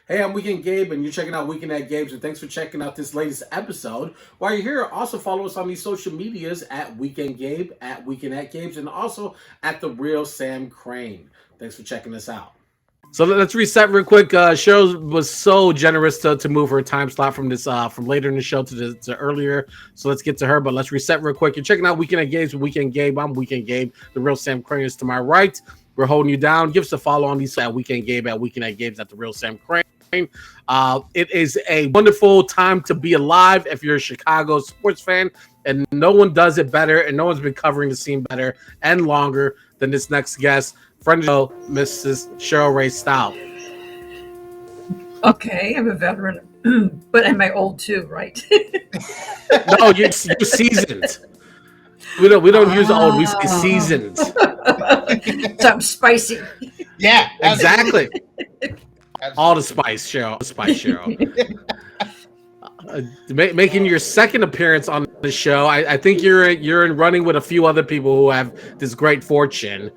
Hey, I'm Weekend Gabe, and you're checking out Weekend at Gabe's, and thanks for checking out this latest episode. While you're here, also follow us on these social medias at Weekend Gabe, at Weekend at Gabe's, and also at The Real Sam Crane. Thanks for checking us out. So let's reset real quick. Cheryl was so generous to move her time slot from this from later in the show to earlier. So let's get to her. But let's reset real quick. You're checking out Weekend at Gabe's with Weekend Gabe. I'm Weekend Gabe. The Real Sam Crane is to my right. We're holding you down. Give us a follow on these at Weekend Gabe, at Weekend at Gabe's, at The Real Sam Crane. It is a wonderful time to be alive if you're a Chicago sports fan, and no one does it better, and no one's been covering the scene better and longer than this next guest, friend of the show, Mrs. Cheryl Raye Stout. Okay, I'm a veteran, but am I old too, right? No, you're seasoned. We don't use old, we say seasoned. Something spicy. Yeah, exactly. All the spice, Cheryl. Making your second appearance on the show. I think you're in running with a few other people who have this great fortune.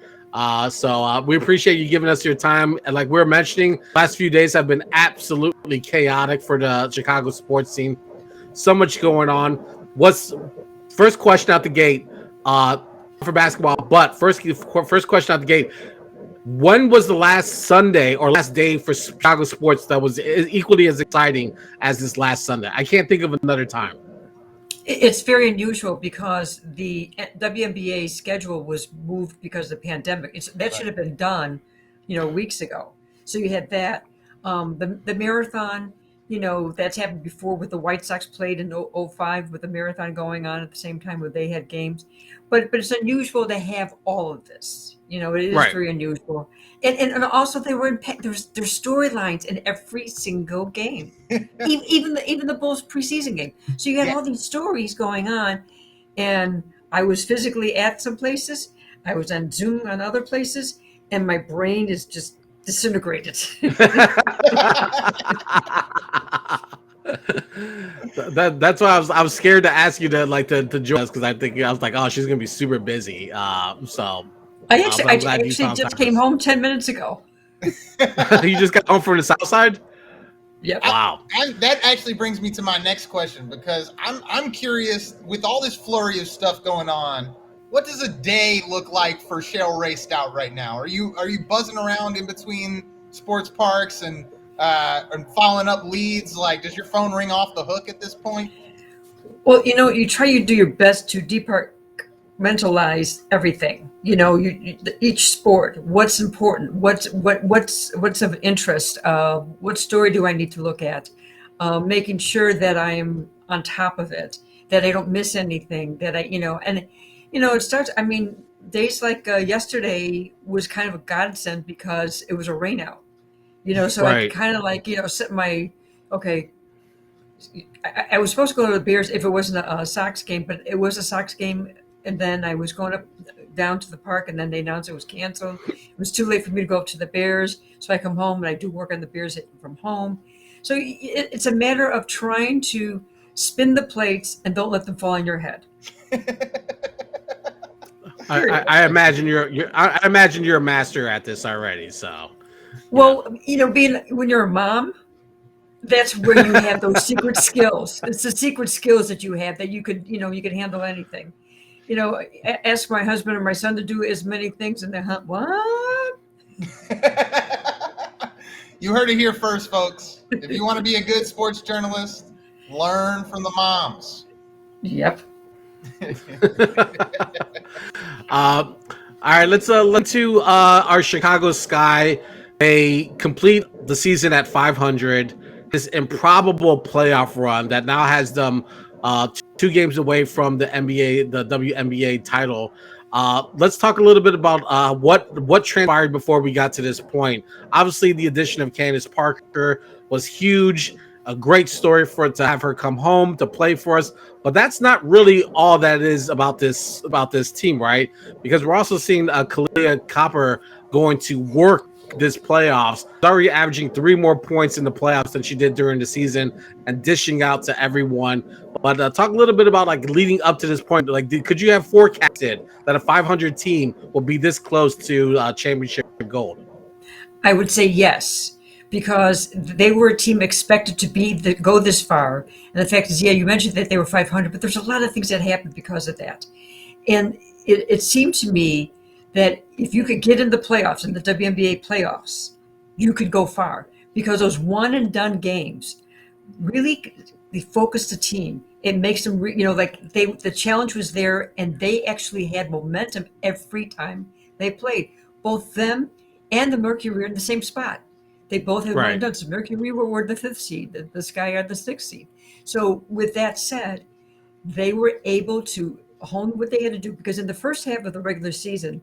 So we appreciate you giving us your time. And like we were mentioning, last few days have been absolutely chaotic for the Chicago sports scene. So much going on. First question out the gate for basketball? But first question out the gate. When was the last Sunday or last day for Chicago sports that was equally as exciting as this last Sunday? I can't think of another time. It's very unusual because the WNBA schedule was moved because of the pandemic. That should have been done, weeks ago. So you had that. The marathon, that's happened before with the White Sox played in 2005 with the marathon going on at the same time where they had games. But it's unusual to have all of this. It is right. Very unusual. And also they were there's storylines in every single game. even the Bulls preseason game. So you had all these stories going on, and I was physically at some places, I was on Zoom on other places, and my brain is just disintegrated. That's why I was scared to ask you to join us, because I was like, oh, she's gonna be super busy. So I actually just came home 10 minutes ago. You just got home from the South Side? Yeah. Wow. That actually brings me to my next question, because I'm curious, with all this flurry of stuff going on, what does a day look like for Cheryl Raye Stout right now? Are you buzzing around in between sports parks and following up leads? Like, does your phone ring off the hook at this point? Well, you try to do your best to departmentalize everything. Each sport, what's important, what's of interest, what story do I need to look at, making sure that I'm on top of it, that I don't miss anything, that it starts. I mean, days like yesterday was kind of a godsend because it was a rain out. So right. I kind of set my, okay, I was supposed to go to the Bears if it wasn't a Sox game, but it was a Sox game. And then I was going down to the park, and then they announced it was canceled. It was too late for me to go up to the Bears. So I come home, and I do work on the Bears from home. So it's a matter of trying to spin the plates and don't let them fall on your head. I imagine I imagine you're a master at this already. So, well, when you're a mom, that's where you have those secret skills. It's the secret skills that you have that you could handle anything. Ask my husband or my son to do as many things, and they're what? You heard it here first, folks. If you want to be a good sports journalist, learn from the moms. Yep. All right, let's to our Chicago Sky. They complete the season at 500. This improbable playoff run that now has them 2 games away from the WNBA title. Let's talk a little bit about what transpired before we got to this point. Obviously, the addition of Candace Parker was huge. A great story to have her come home to play for us, but that's not really all that is about this team, right? Because we're also seeing Kalia Copper going to work this playoffs, already averaging 3 more points in the playoffs than she did during the season, and dishing out to everyone. But talk a little bit about leading up to this point. Could you have forecasted that a 500 team will be this close to championship gold? I would say yes, because they were a team expected to go this far. And the fact is, yeah, you mentioned that they were 500, but there's a lot of things that happened because of that. And it seemed to me that if you could get in the playoffs, in the WNBA playoffs, you could go far, because those one and done games really, they focus the team. It makes them, the challenge was there, and they actually had momentum every time they played. Both them and the Mercury were in the same spot. They both had one and done. So Mercury were the 5th seed, the Sky are the 6th seed. So with that said, they were able to hone what they had to do, because in the first half of the regular season,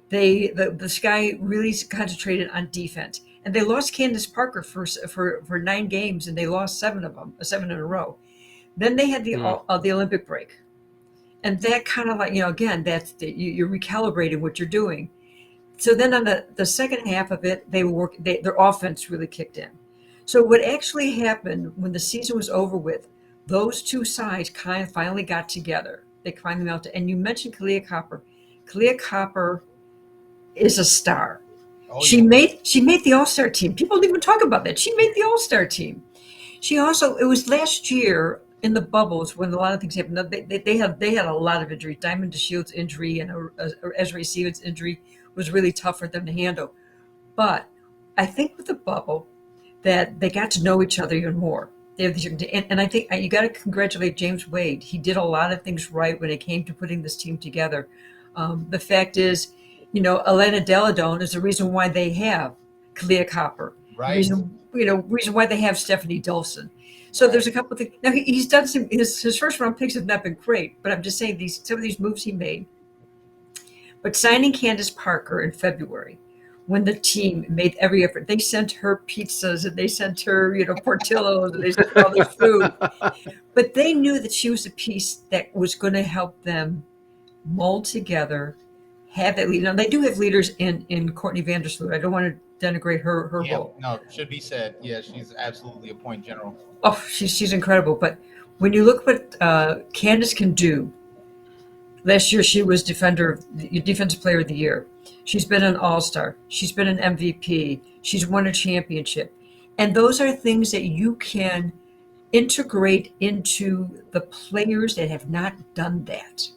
the Sky really concentrated on defense, and they lost Candace Parker for 9 games, and they lost 7 of them, 7 in a row. Then they had the Olympic break, and that kind of again, you're recalibrating what you're doing. So then on the second half of it, their offense really kicked in. So what actually happened when the season was over with, those two sides kind of finally got together. They finally melted. And you mentioned Kalia Copper. Kalia Copper is a star. She made the All-Star team. People don't even talk about that. She made the All-Star team. It was last year in the bubbles when a lot of things happened. They had a lot of injuries. Diamond DeShield's injury and Ezra Stevens' injury was really tough for them to handle. But I think with the bubble that they got to know each other even more. And I think you got to congratulate James Wade. He did a lot of things right when it came to putting this team together. The fact is, Elena Deladone is the reason why they have Kalia Copper. Right. Reason why they have Stephanie Dolson. So there's a couple of things. Now he's done his first round picks have not been great, but I'm just saying some of these moves he made. But signing Candace Parker in February, when the team made every effort, they sent her pizzas and they sent her, Portillo's, and they sent all their food. But they knew that she was a piece that was going to help them mold together, have that leader. Now they do have leaders in Courtney Vandersloot. I don't want to denigrate her role. No, should be said. Yeah, she's absolutely a point general. Oh, she's incredible. But when you look what Candace can do, last year she was defensive player of the year. She's been an all-star. She's been an MVP. She's won a championship. And those are things that you can integrate into the players that have not done that.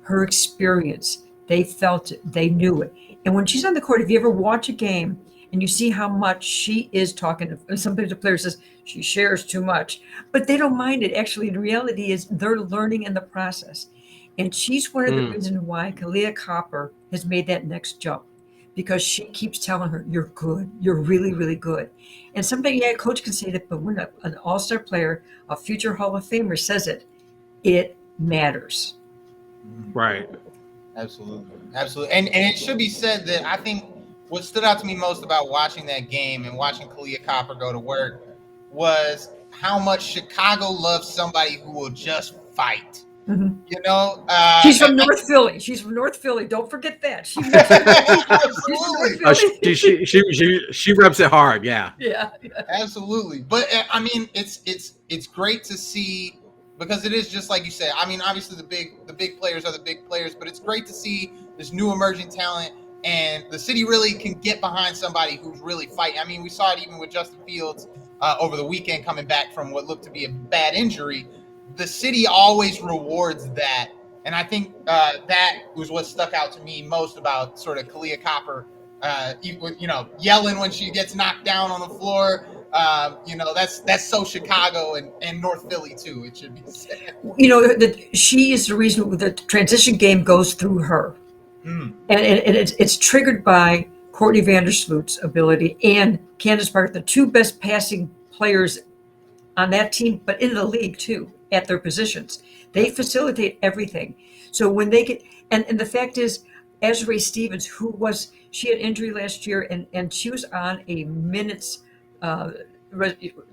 Her experience, they felt it, they knew it. And when she's on the court, if you ever watch a game and you see how much she is talking, sometimes the player says she shares too much, but they don't mind it. Actually, the reality is they're learning in the process. And she's one of the reasons why Kalia Copper has made that next jump, because she keeps telling her, you're good. You're really, really good. And sometimes, a coach can say that, but when an all-star player, a future Hall of Famer says it matters. Right. Absolutely. And it should be said that I think what stood out to me most about watching that game and watching Kalia Copper go to work was how much Chicago loves somebody who will just fight. Mm-hmm. She's from North Philly. She's from North Philly. Don't forget that. Absolutely. She reps it hard. Yeah. Yeah. Absolutely. But I mean, it's great to see, because it is just like you said. I mean, obviously the big players are the big players, but it's great to see this new emerging talent, and the city really can get behind somebody who's really fighting. I mean, we saw it even with Justin Fields over the weekend coming back from what looked to be a bad injury. The city always rewards that. And I think that was what stuck out to me most about sort of Kalia Copper, yelling when she gets knocked down on the floor. That's so Chicago and North Philly too, it should be said. She is the reason the transition game goes through her. And it's triggered by Courtney Vandersloot's ability and Candace Parker, the two best passing players on that team, but in the league too, at their positions. They facilitate everything. So when they get, and the fact is, Ezra Stevens, she had injury last year, and she was on a minutes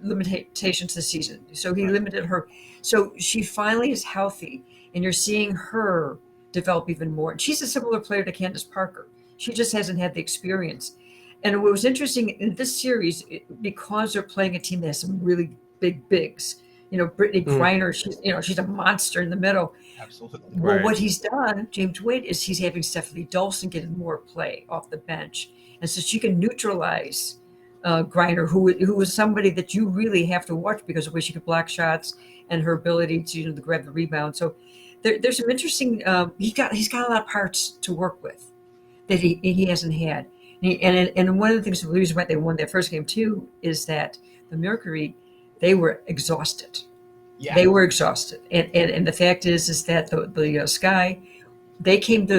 limitations this season. So he limited her. So she finally is healthy, and you're seeing her develop even more. And she's a similar player to Candace Parker. She just hasn't had the experience. And what was interesting in this series, because they're playing a team that has some really big bigs, Brittany Griner, she's a monster in the middle. Absolutely. Well, what he's done, James Wade, is he's having Stephanie Dolson get more play off the bench. And so she can neutralize Griner, who was somebody that you really have to watch because of the way she could block shots and her ability to to grab the rebound. So there's some interesting. He's got a lot of parts to work with that he hasn't had. And one of the things, the reason why they won that first game too, is that the Mercury, they were exhausted. Yeah. They were exhausted, and the fact is that the Sky, they came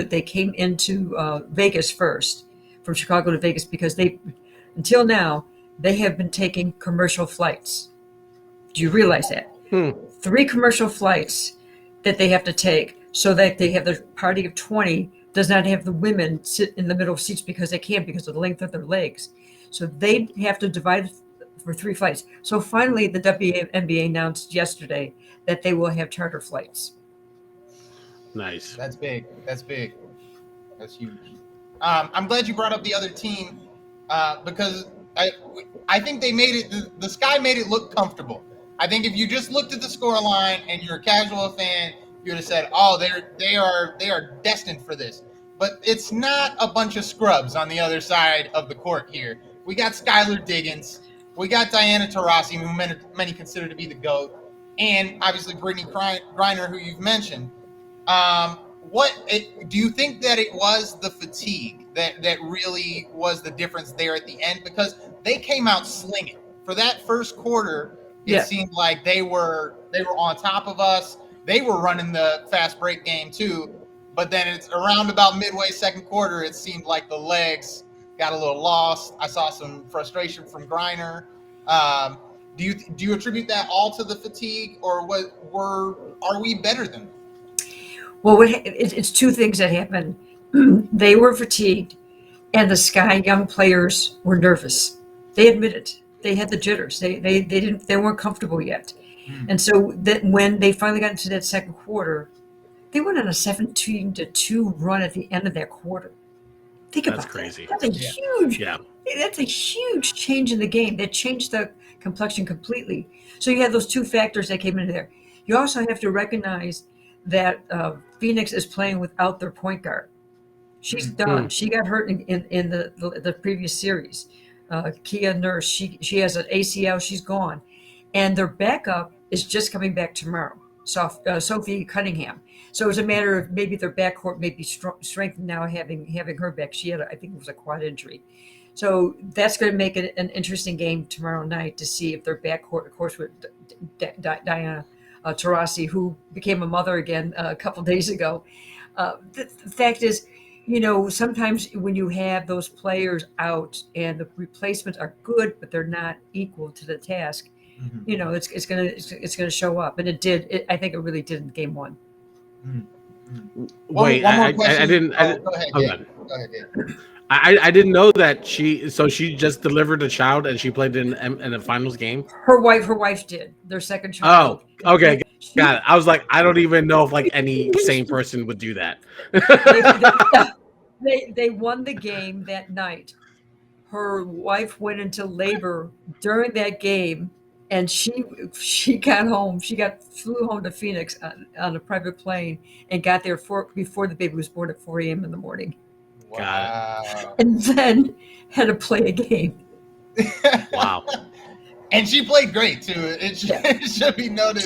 into Vegas first, from Chicago to Vegas, because until now they have been taking commercial flights. Do you realize that? 3 commercial flights that they have to take so that they have their party of 20 does not have the women sit in the middle of seats because they can't, because of the length of their legs. So they have to divide for 3 flights. So finally, the WNBA announced yesterday that they will have charter flights. Nice. That's big. That's big. That's huge. I'm glad you brought up the other team because I think they made it. The Sky made it look comfortable. I think if you just looked at the scoreline and you're a casual fan, you would have said, "Oh, they are destined for this." But it's not a bunch of scrubs on the other side of the court here. We got Skylar Diggins, we got Diana Taurasi, who many consider to be the GOAT, and obviously Brittany Griner, who you've mentioned. Do you think that it was the fatigue that really was the difference there at the end? Because they came out slinging for that first quarter. It seemed like they were on top of us. They were running the fast break game too, but then it's around about midway second quarter. It seemed like the legs got a little lost. I saw some frustration from Griner. Do you attribute that all to the fatigue, or are we better than them? Well, it's 2 things that happened. They were fatigued, and the Sky young players were nervous. They admitted they had the jitters. They weren't comfortable yet. And so that when they finally got into that second quarter, they went on a 17-2 run at the end of that quarter. Think about that. That's crazy. That's a huge change in the game. That changed the complexion completely. So you had those 2 factors that came into there. You also have to recognize that Phoenix is playing without their point guard. She's done. She got hurt in the previous series. Kia Nurse, she has an ACL. She's gone. And their backup is just coming back tomorrow, Sophie Cunningham. So it's a matter of maybe their backcourt may be strengthened now, having her back. She had, I think it was a quad injury. So that's going to make it an interesting game tomorrow night to see if their backcourt, of course, with Diana Taurasi, who became a mother again a couple days ago. The fact is, sometimes when you have those players out and the replacements are good, but they're not equal to the task, it's gonna show up, and it did. I think it really did in game 1. Wait, one more question. I didn't. Go ahead, Gabe. I didn't know that she just delivered a child and she played in a finals game. Her wife did their second child. Oh, okay, got it. I was like, I don't even know if like any sane person would do that. They won the game that night. Her wife went into labor during that game, and she got home. Flew home to Phoenix on a private plane and got there before the baby was born at 4 a.m. in the morning. Wow. And then had to play a game. Wow. And she played great too. It should be noted.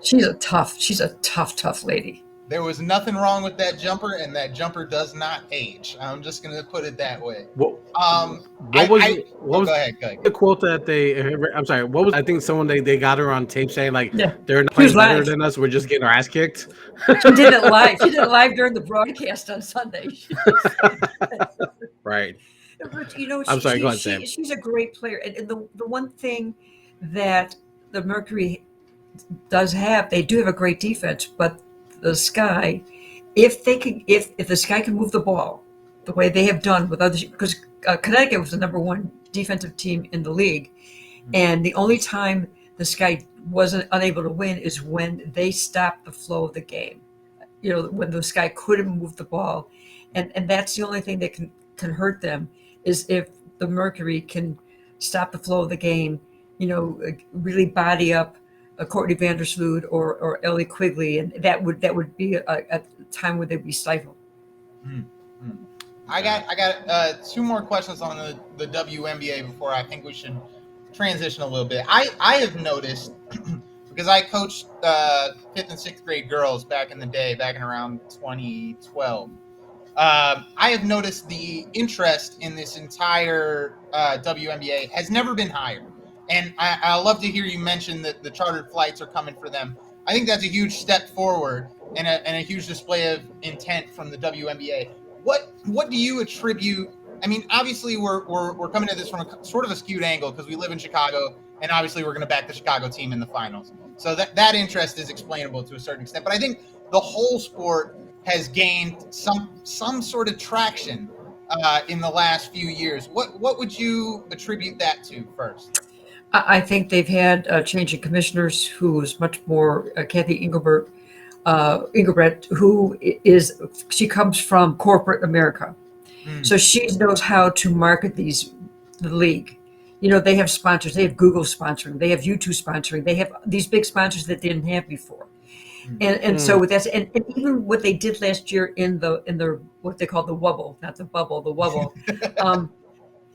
She's a tough lady. There was nothing wrong with that jumper, and that jumper does not age. I'm just going to put it that way. What was go ahead. The quote that I'm sorry. What was, I think someone they got her on tape saying like they're not playing better than us. We're just getting our ass kicked. She did it live. She did it live during the broadcast on Sunday. Right. But, I'm sorry. Go ahead, Sam. She's a great player, and the one thing that the Mercury does have, they do have a great defense, but the Sky, if the Sky can move the ball the way they have done with others, because Connecticut was the number 1 defensive team in the league, and the only time the Sky wasn't unable to win is when they stopped the flow of the game. When the Sky couldn't move the ball, and that's the only thing that can hurt them, is if the Mercury can stop the flow of the game, really body up Courtney Vandersloot or Ellie Quigley, and that would be a time where they'd be stifled. I got two more questions on the WNBA before I think we should transition a little bit. I have noticed because I coached fifth and sixth grade girls back in the day, back in around 2012. I have noticed the interest in this entire WNBA has never been higher. And I love to hear you mention that the chartered flights are coming for them. I think that's a huge step forward and a huge display of intent from the WNBA. What do you attribute? I mean, obviously we're coming at this from a sort of a skewed angle because we live in Chicago, and obviously we're going to back the Chicago team in the finals. So that interest is explainable to a certain extent. But I think the whole sport has gained some sort of traction in the last few years. What would you attribute that to first? I think they've had a change in commissioners who is much more Kathy Engelbrecht, who she comes from corporate America. So she knows how to market the league. You know, they have sponsors. They have Google sponsoring. They have YouTube sponsoring. They have these big sponsors that they didn't have before. And so with that, and even what they did last year in the what they call the wubble, not the bubble, the wubble,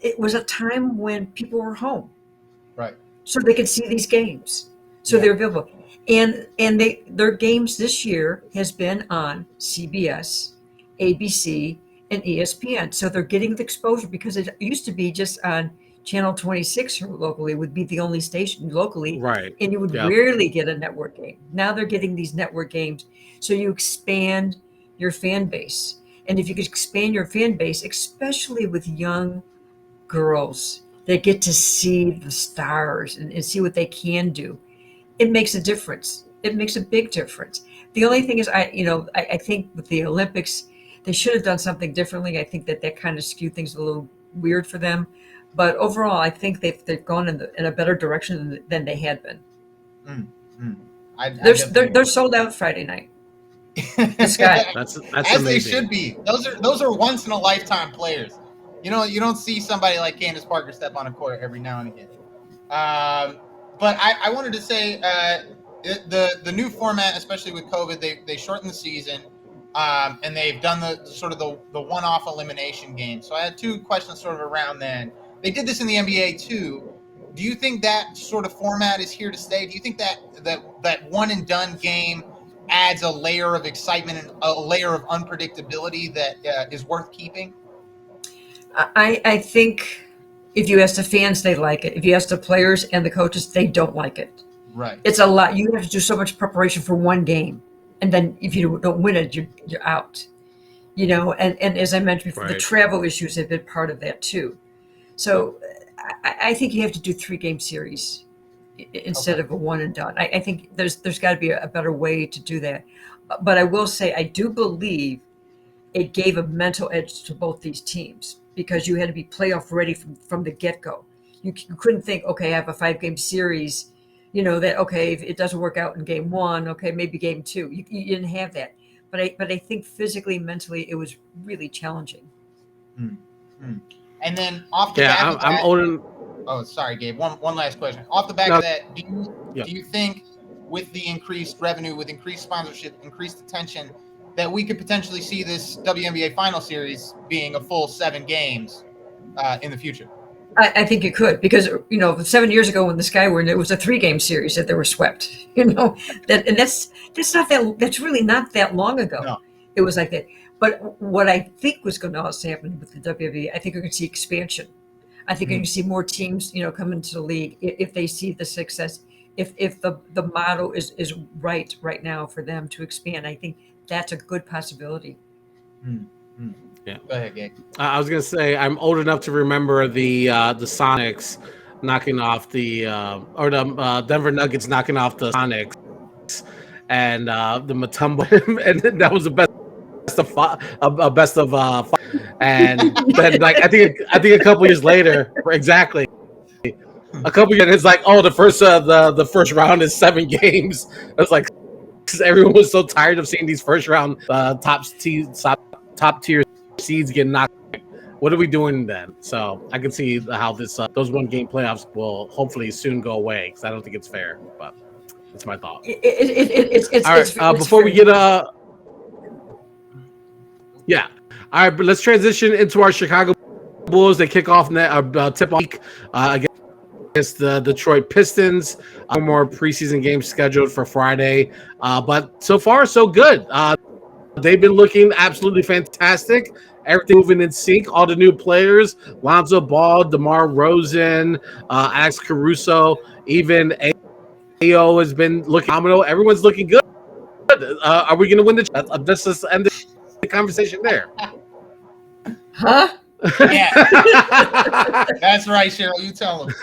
it was a time when people were home, right? So they could see these games, so they're available. And their games this year has been on CBS, ABC, and ESPN. So they're getting the exposure because it used to be just on Channel 26 locally would be the only station locally, Right? And you would rarely get a network game. Now they're getting these network games, so you expand your fan base. And if you could expand your fan base, especially with young girls that get to see the stars and see what they can do, it makes a difference. It makes a big difference. The only thing is, I think with the Olympics, they should have done something differently. I think that kind of skewed things a little weird for them. But overall, I think they've gone in a better direction than they had been. They're sold out Friday night. That's as amazing. They should be. Those are once in a lifetime players. You don't see somebody like Candace Parker step on a court every now and again. But I wanted to say the new format, especially with COVID, they shortened the season. And they've done the sort of the one-off elimination game. So I had two questions sort of around then. They did this in the NBA too. Do you think that sort of format is here to stay? Do you think that one and done game adds a layer of excitement and a layer of unpredictability that is worth keeping? I think if you ask the fans, they like it. If you ask the players and the coaches, they don't like it. Right. It's a lot. You have to do so much preparation for one game. And then if you don't win it, you're out. And as I mentioned before, the travel issues have been part of that too. So I think you have to do 3-game series instead of a one and done. I think there's got to be a better way to do that. But I will say, I do believe it gave a mental edge to both these teams because you had to be playoff ready from the get-go. You couldn't think, okay, I have a 5-game series, that, okay, if it doesn't work out in game 1, okay, maybe game 2. You didn't have that. But I think physically, mentally, it was really challenging. And then off the back of that, I'm old. Oh, sorry, Gabe. One last question. Off the back of that, do you think with the increased revenue, with increased sponsorship, increased attention, that we could potentially see this WNBA Final Series being a full 7 games in the future? I think it could because 7 years ago when the Sky were in, it was a 3-game series that they were swept. That's really not that long ago. No. It was like that. But what I think was going to also happen with the WNBA, I think you're going to see expansion. I think you're going to see more teams, come into the league if they see the success. If the model is right now for them to expand, I think that's a good possibility. Yeah. Go ahead, Gabe. I was gonna say I'm old enough to remember the Sonics knocking off the Denver Nuggets knocking off the Sonics, and the Mutombo, and that was the best of five. And then I think a couple years later, exactly. A couple years, it's like, oh, the first round is 7 games. It's like because everyone was so tired of seeing these first round top tier seeds get knocked. What are we doing then? So I can see how those 1-game playoffs will hopefully soon go away because I don't think it's fair. But that's my thought. It's all right. Before we get Yeah. All right, but let's transition into our Chicago Bulls. They kick off tip off against the Detroit Pistons. One more preseason games scheduled for Friday. But so far, so good. They've been looking absolutely fantastic. Everything moving in sync. All the new players: Lonzo Ball, DeMar Rosen, Alex Caruso, even AO has been looking phenomenal. Everyone's looking good. Are we going to win the? Let's just end the conversation there. Huh? Yeah. That's right, Cheryl. You tell them.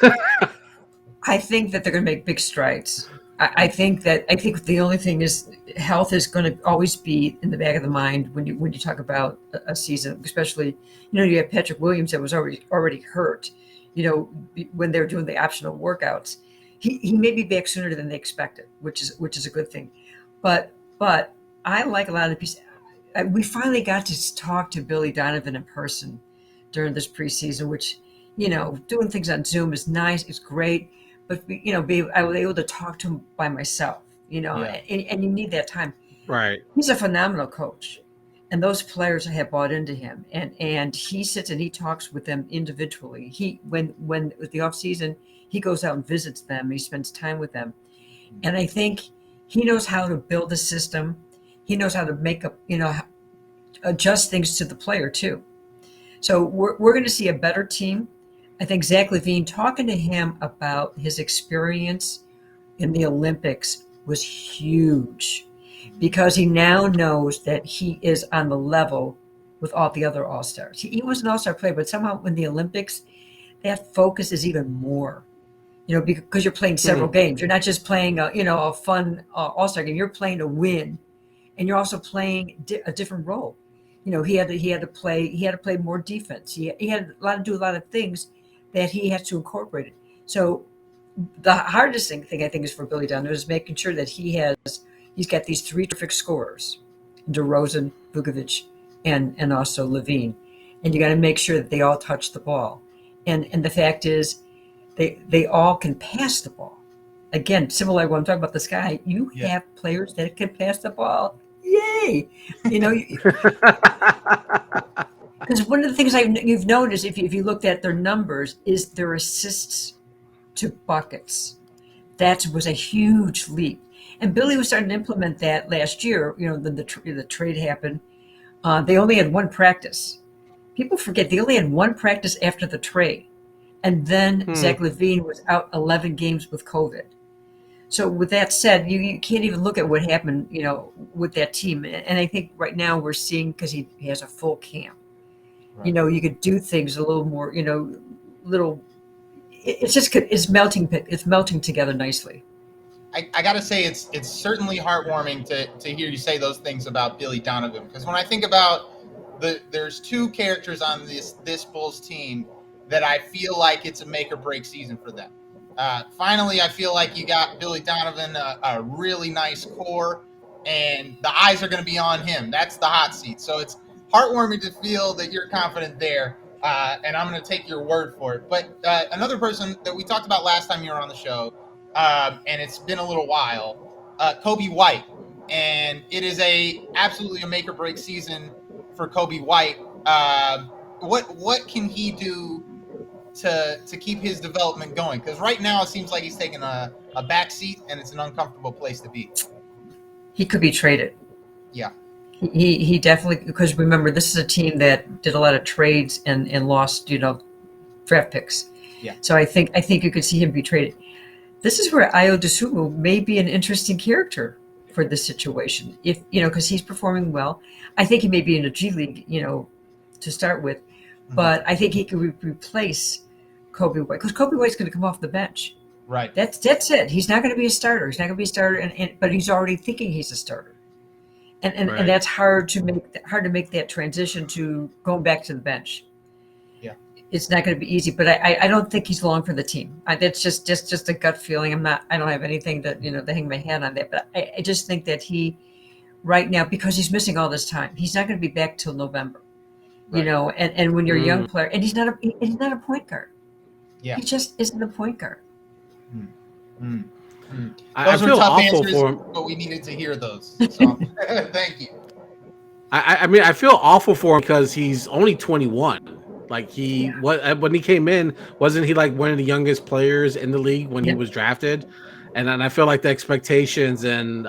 I think that they're going to make big strides. I think the only thing is health is going to always be in the back of the mind when you talk about a season, especially you have Patrick Williams that was already hurt. When they're doing the optional workouts, he may be back sooner than they expected, which is a good thing. But I like a lot of the pieces. We finally got to talk to Billy Donovan in person during this preseason, which doing things on Zoom is nice, it's great. But I was able to talk to him by myself, Yeah. and you need that time. Right. He's a phenomenal coach, and those players have bought into him. And he sits and he talks with them individually. When with the off season, he goes out and visits them. He spends time with them, and I think he knows how to build a system. He knows how to make up, adjust things to the player too. So we're going to see a better team. I think Zach LaVine, talking to him about his experience in the Olympics was huge, because he now knows that he is on the level with all the other All-Stars. He was an All-Star player, but somehow in the Olympics, that focus is even more, because you're playing several games. You're not just playing a fun All-Star game. You're playing to win, and you're also playing a different role. He had to play more defense. He had to do a lot of things that he has to incorporate it. So the hardest thing I think is for Billy Donovan is making sure that he's got these three terrific scorers: DeRozan, Vukovic, and also LaVine, and you got to make sure that they all touch the ball. And the fact is, they all can pass the ball. Again, similar when I'm talking about the sky, you have players that can pass the ball. Yay! Because one of the things you've noticed, if you looked at their numbers, is their assists to buckets. That was a huge leap. And Billy was starting to implement that last year. The trade happened. They only had one practice. People forget they only had one practice after the trade. And then Zach LaVine was out 11 games with COVID. So with that said, you can't even look at what happened, with that team. And I think right now we're seeing, because he has a full camp. Right. You could do things a little more, it's melting together nicely. I gotta say, it's certainly heartwarming to hear you say those things about Billy Donovan, because when I think about there's two characters on this Bulls team that I feel like it's a make or break season for them. Finally, I feel like you got Billy Donovan, a really nice core, and the eyes are going to be on him. That's the hot seat. So it's heartwarming to feel that you're confident there, and I'm going to take your word for it. But another person that we talked about last time you were on the show, and it's been a little while, Kobe White. And it is absolutely a make or break season for Kobe White. What can he do to keep his development going? Because right now it seems like he's taking a back seat, and it's an uncomfortable place to be. He could be traded. Yeah. He definitely, because remember, this is a team that did a lot of trades and lost, draft picks. Yeah. So I think you could see him be traded. This is where Ayo Dosunmu may be an interesting character for this situation. If because he's performing well. I think he may be in a G League, to start with, but I think he could replace Kobe White, because Kobe White's going to come off the bench. Right. That's it. He's not going to be a starter. He's not going to be a starter, but he's already thinking he's a starter. And Right. and that's hard to make that transition to going back to the bench. Yeah, it's not going to be easy, but I don't think he's long for the team. That's just a gut feeling. I don't have anything to hang my hat on that, but I just think that he right now, because he's missing all this time, he's not going to be back till November. Right. And when you're a young player, and he's not a point guard. Yeah, he just isn't a point guard. Those I were feel tough awful answers, for him. but we needed to hear those. So thank you. I mean, I feel awful for him because he's only 21. Like Yeah. when he came in, wasn't he like one of the youngest players in the league when he Yeah. was drafted? And then I feel like the expectations and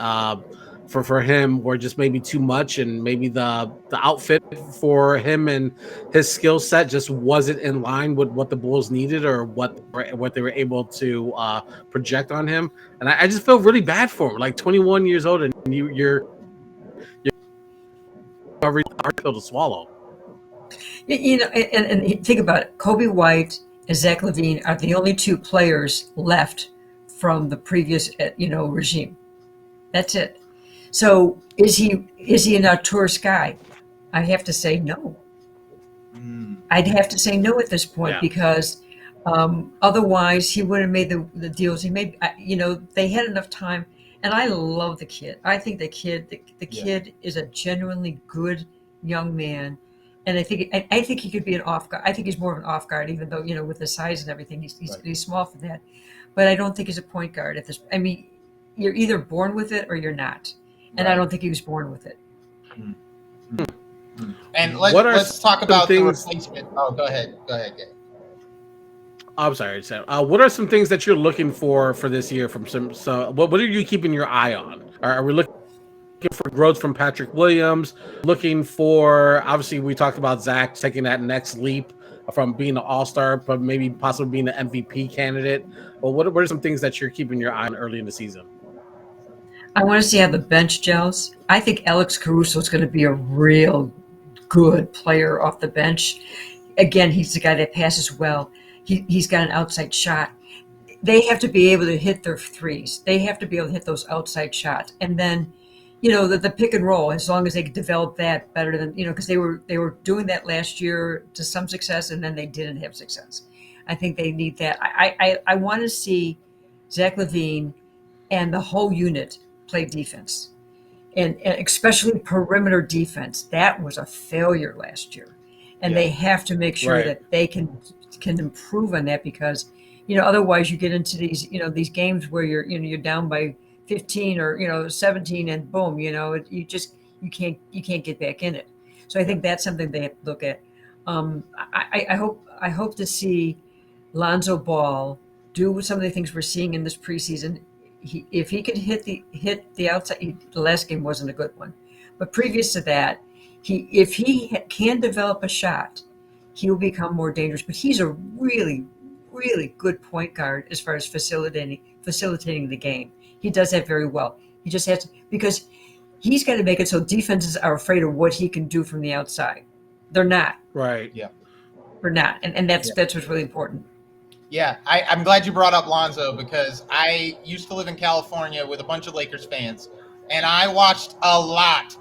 for him were just maybe too much, and maybe the outfit for him and his skill set just wasn't in line with what the Bulls needed or what they were able to project on him. And I just feel really bad for him. Like 21 years old, and you're hard pill to swallow. And think about it. Kobe White and Zach LaVine are the only two players left from the previous, regime. That's it. So is he an tourist guy? I have to say no. I'd have to say no at this point Yeah. because otherwise he would have made the deals he made. They had enough time, and I love the kid. I think the kid is a genuinely good young man, and I think he could be an off guard. I think he's more of an off guard, even though with the size and everything, he's small for that. But I don't think he's a point guard at this. I mean, you're either born with it or you're not, and I don't think he was born with it. And let's talk about the replacement. Oh, go ahead, Gabe. I'm sorry, Sam. What are some things that you're looking for this year from some? So, what are you keeping your eye on? Are we looking for growth from Patrick Williams? Looking for, obviously, we talked about Zach taking that next leap from being an all-star, but maybe possibly being an MVP candidate. Well, what are some things that you're keeping your eye on early in the season? I want to see how the bench gels. I think Alex Caruso is going to be a real good player off the bench. Again, he's the guy that passes well. He's got an outside shot. They have to be able to hit their threes. They have to be able to hit those outside shots. And then, the pick and roll, as long as they can develop that better than, because they were doing that last year to some success, and then they didn't have success. I think they need that. I want to see Zach LaVine and the whole unit play defense. And especially perimeter defense. That was a failure last year. And they have to make sure that they can improve on that because, otherwise you get into these games where you're down by 15 or, 17 and boom, you can't get back in it. So I think that's something they have to look at. I hope to see Lonzo Ball do some of the things we're seeing in this preseason. If he could hit the outside, the last game wasn't a good one, but previous to that, if he can develop a shot, he will become more dangerous. But he's a really, really good point guard as far as facilitating the game. He does that very well. He just has to, because he's got to make it so defenses are afraid of what he can do from the outside. They're not. Right. Yeah. They're not, and that's what's really important. Yeah, I'm glad you brought up Lonzo because I used to live in California with a bunch of Lakers fans, and I watched a lot,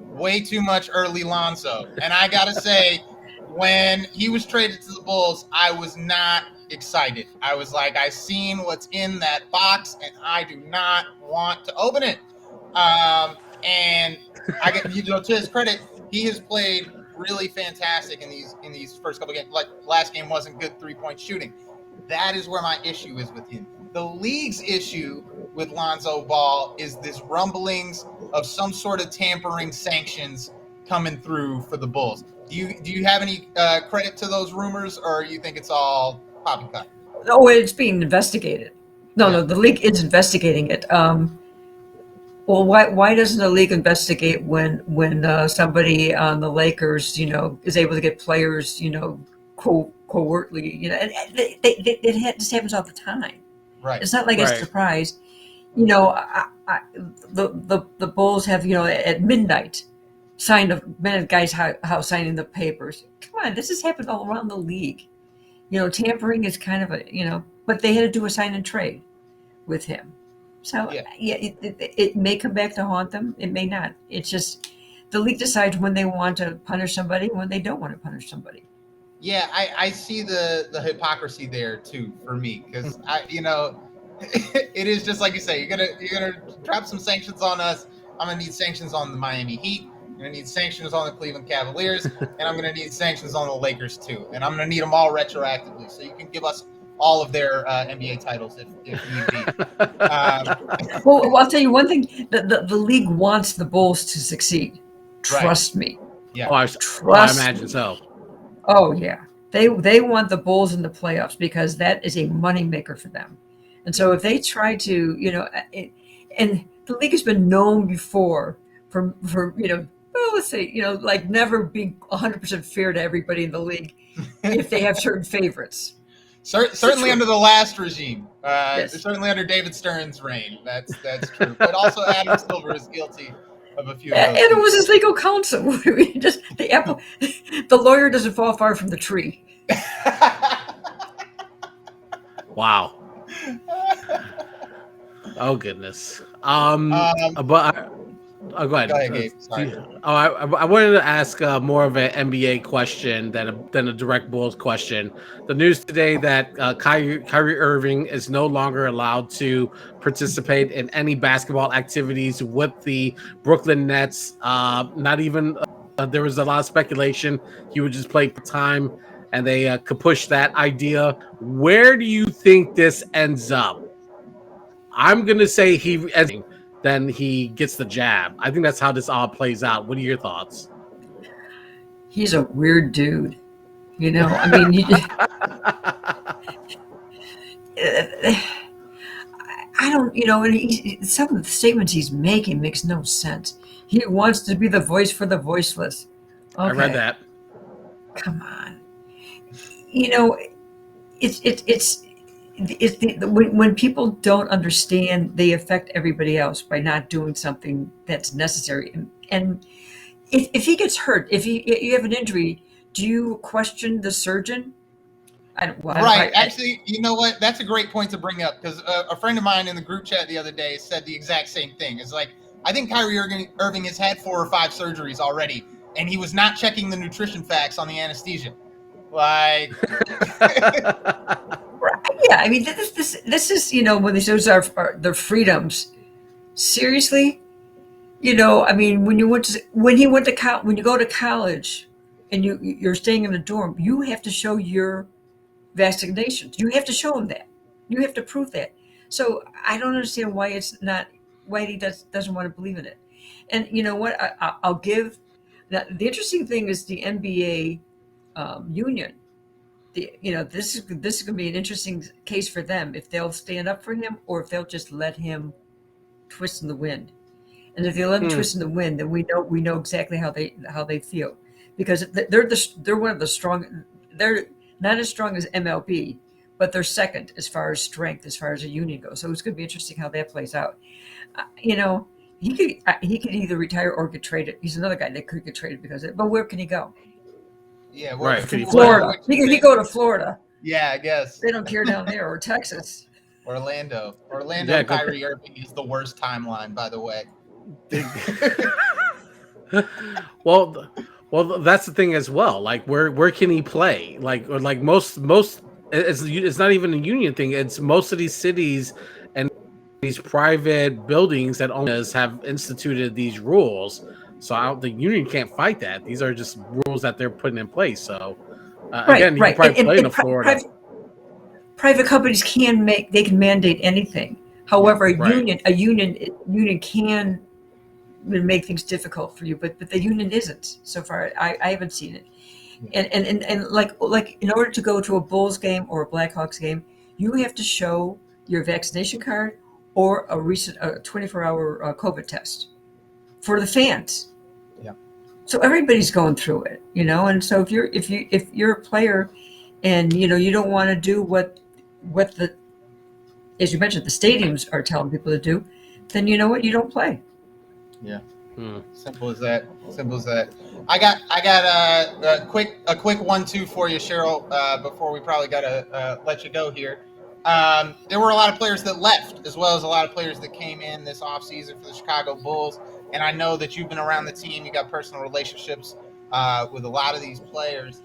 way too much early Lonzo. And I got to say, when he was traded to the Bulls, I was not excited. I was like, I've seen what's in that box, and I do not want to open it. And I get, to his credit, he has played really fantastic in these first couple of games. Like last game wasn't good 3-point shooting. That is where my issue is with him. The league's issue with Lonzo Ball is this rumblings of some sort of tampering sanctions coming through for the Bulls. Do you have any credit to those rumors, or you think it's all poppycock? No, it's being investigated. No, the league is investigating it. Well, why doesn't the league investigate when somebody on the Lakers, is able to get players, covertly, and this happens all the time. Right. It's not like it's a surprise. The Bulls have, at midnight, signed a man at guy's house signing the papers. Come on, this has happened all around the league. Tampering is kind of but they had to do a sign and trade with him. So it may come back to haunt them. It may not. It's just the league decides when they want to punish somebody, when they don't want to punish somebody. Yeah, I see the hypocrisy there too for me because it is just like you say. You're gonna drop some sanctions on us. I'm gonna need sanctions on the Miami Heat. I'm gonna need sanctions on the Cleveland Cavaliers, and I'm gonna need sanctions on the Lakers too. And I'm gonna need them all retroactively, so you can give us all of their NBA titles if need be. Well, I'll tell you one thing: the league wants the Bulls to succeed. Trust me. Yeah. I Trust imagine me. so. Oh yeah, they want the Bulls in the playoffs because that is a moneymaker for them. And so if they try to, and the league has been known before for well, let's say like never being 100% fair to everybody in the league if they have certain favorites. Certainly under the last regime, Yes. certainly under David Stern's reign. That's true. But also Adam Silver is guilty of a few of And those. it was his legal counsel. Just the apple, the lawyer doesn't fall far from the tree. Wow. Oh goodness. Go ahead. Go ahead, Gabe. Sorry. I wanted to ask more of an NBA question than a direct Bulls question. The news today that Kyrie Irving is no longer allowed to participate in any basketball activities with the Brooklyn Nets. Not even there was a lot of speculation he would just play time, and they could push that idea. Where do you think this ends up? I'm gonna say then he gets the jab. I think that's how this all plays out. What are your thoughts? He's a weird dude. I mean, I don't, and some of the statements he's making makes no sense. He wants to be the voice for the voiceless. Okay. I read that. Come on. When people don't understand, they affect everybody else by not doing something that's necessary. And if he gets hurt, if you have an injury, do you question the surgeon? Actually, you know what? That's a great point to bring up because a friend of mine in the group chat the other day said the exact same thing. It's like, I think Kyrie Irving has had 4 or 5 surgeries already, and he was not checking the nutrition facts on the anesthesia. Like, yeah, I mean, this is when those are their freedoms. Seriously, I mean, when you go to college, and you're staying in a dorm, you have to show your vaccinations. You have to show them that. You have to prove that. So I don't understand why he doesn't want to believe in it. And you know what? I'll give. The interesting thing is the NBA union. This is going to be an interesting case for them if they'll stand up for him or if they'll just let him twist in the wind. And if they let him twist in the wind, then we know exactly how they feel, because they're one of the strong. They're not as strong as MLB, but they're second as far as strength, as far as a union goes. So it's going to be interesting how that plays out. He could either retire or get traded. He's another guy that could get traded because of it. But where can he go? yeah, Right. Florida. He could go to Florida. Yeah, I guess. They don't care down there, or Texas. Orlando, Yeah, Kyrie Irving is the worst timeline, by the way. Well, that's the thing as well. Like, where can he play? Like most, it's not even a union thing. It's most of these cities and these private buildings that owners have instituted these rules. So the union can't fight that. These are just rules that they're putting in place. So again, you can probably play in Florida. Private companies can mandate anything. However, a union can make things difficult for you, but the union isn't so far. I haven't seen it. And like in order to go to a Bulls game or a Blackhawks game, you have to show your vaccination card or a recent 24-hour COVID test for the fans. Yeah. So everybody's going through it, and so if you're a player and you don't want to do what the, as you mentioned, the stadiums are telling people to do, then you know what, you don't play. Yeah. Simple as that. I got a quick 1-2 for you, Cheryl. Before we probably gotta let you go here. There were a lot of players that left, as well as a lot of players that came in this offseason for the Chicago Bulls. And I know that you've been around the team. You got personal relationships with a lot of these players.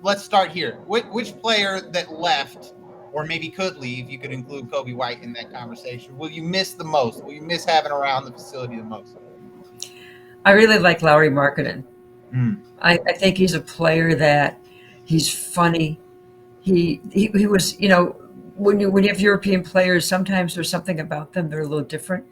Let's start here. Which player that left, or maybe could leave, you could include Kobe White in that conversation, will you miss the most? Will you miss having around the facility the most? I really like Lauri Markkanen. I think he's a player that he's funny. He was, when you have European players, sometimes there's something about them, they're a little different.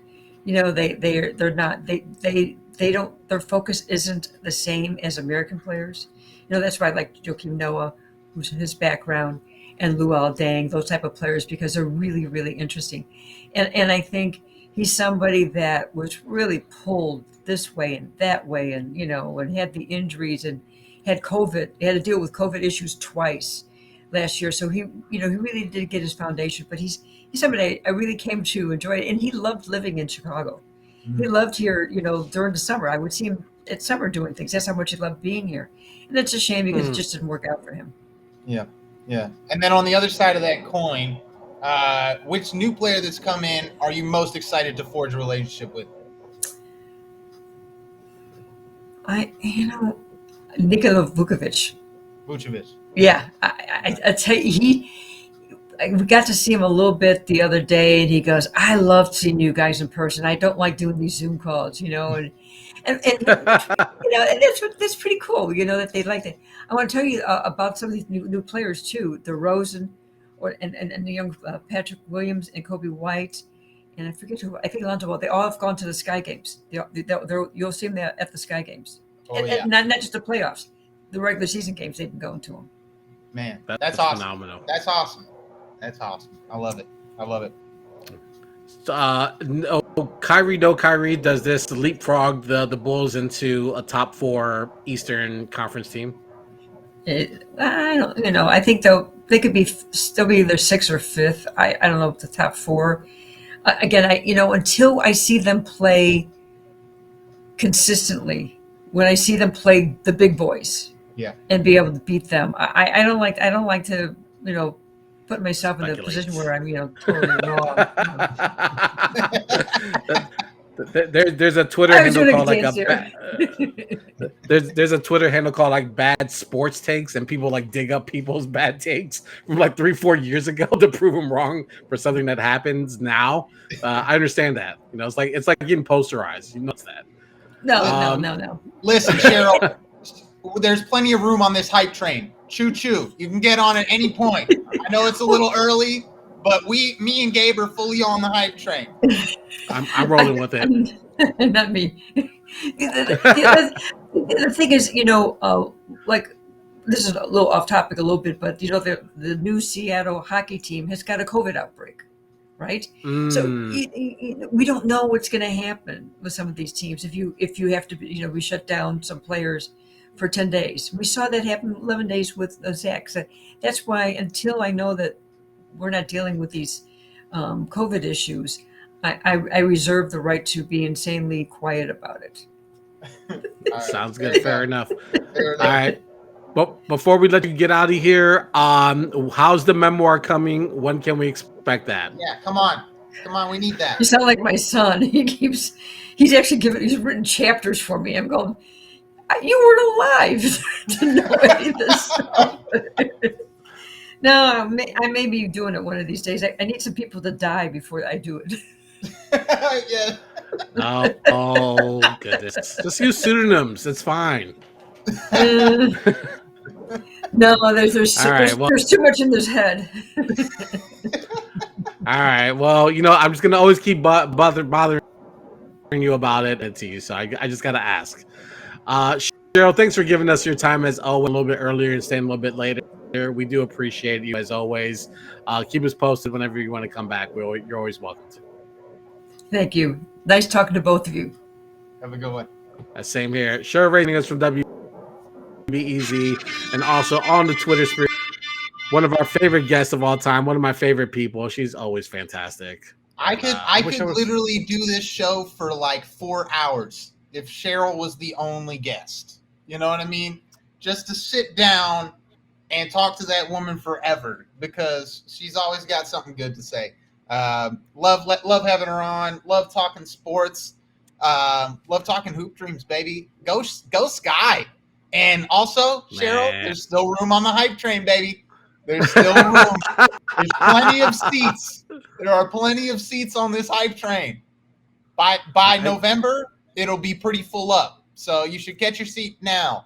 they're not they don't their focus isn't the same as American players. That's why I like Joakim Noah, who's his background, and Luol Deng, those type of players, because they're really, really interesting. And I think he's somebody that was really pulled this way and that way, and had the injuries and had COVID, had to deal with COVID issues twice last year. So he really did get his foundation, but he's somebody I really came to enjoy, and he loved living in Chicago. He loved here, during the summer. I would see him at summer doing things. That's how much he loved being here. And it's a shame because it just didn't work out for him. Yeah, yeah. And then on the other side of that coin, which new player that's come in are you most excited to forge a relationship with? Nikola Vukovic. Vucevic. Yeah, I tell you, we got to see him a little bit the other day, and he goes, "I love seeing you guys in person. I don't like doing these Zoom calls, and that's pretty cool, that they like that. I want to tell you about some of these new players too. The Rosen, and the young Patrick Williams and Kobe White, and I forget who. I think Alonzo Ball. They all have gone to the Sky Games. You'll see them there at the Sky Games, and not just the playoffs, the regular season games. They've been going to them. Man, that's awesome. Phenomenal. That's awesome. That's awesome. I love it. I love it. No Kyrie does this leapfrog the Bulls into a top 4 Eastern Conference team? I don't. I think they could still be either 6th or 5th. I don't know, the top 4. Again, until I see them play consistently, when I see them play the big boys, and be able to beat them, I don't like to put myself in a position where I'm totally wrong. There's a Twitter handle called there's a Twitter handle called like bad sports takes, and people like dig up people's bad takes from like 3-4 years ago to prove them wrong for something that happens now. I understand that. It's like getting posterized. It's that. No. Listen, Cheryl, there's plenty of room on this hype train. Choo choo. You can get on at any point. I know it's a little early, but me and Gabe are fully on the hype train. I'm rolling with it. Not me. The thing is, like, this is a little off topic a little bit, but the new Seattle hockey team has got a COVID outbreak, right? So we don't know what's going to happen with some of these teams if you have to we shut down some players for 10 days. We saw that happen 11 days with Zach. So that's why, until I know that we're not dealing with these COVID issues, I reserve the right to be insanely quiet about it. Sounds good. Fair enough. All right. But before we let you get out of here, how's the memoir coming? When can we expect that? Yeah, come on, we need that. You sound like my son. He's written chapters for me. I'm going, you weren't alive to know any of this stuff. No, I may be doing it one of these days. I need some people to die before I do it. Yeah. Oh, goodness. Just use pseudonyms. It's fine. No, there's too much in this head. All right. Well, I'm just going to always keep bothering you about it and to you. So I just got to ask. Cheryl, thanks for giving us your time as always, a little bit earlier and staying a little bit later. We do appreciate you as always. Keep us posted whenever you want to come back. You're always welcome to. Thank you. Nice talking to both of you. Have a good one. Same here. Cheryl Raye us from WBEZ and also on the Twitter sphere. One of our favorite guests of all time. One of my favorite people. She's always fantastic. I could literally do this show for like 4 hours if Cheryl was the only guest. You know what I mean? Just to sit down and talk to that woman forever, because she's always got something good to say. Love having her on. Love talking sports. Love talking hoop dreams, baby. Go Sky. And also, Cheryl, there's still room on the hype train, baby. There's still room. There's plenty of seats. There are plenty of seats on this hype train. By November, it'll be pretty full up. So you should get your seat now.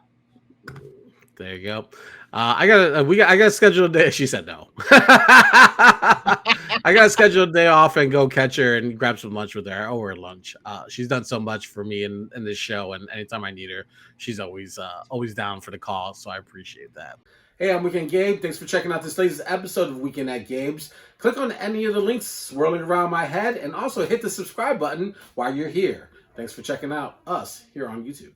There you go. I got to schedule a day. She said no. I got to schedule a day off and go catch her and grab some lunch with her over lunch. She's done so much for me in this show, and anytime I need her, she's always down for the call. So I appreciate that. Hey, I'm Weekend Gabe. Thanks for checking out this latest episode of Weekend at Gabe's. Click on any of the links swirling around my head, and also hit the subscribe button while you're here. Thanks for checking out us here on YouTube.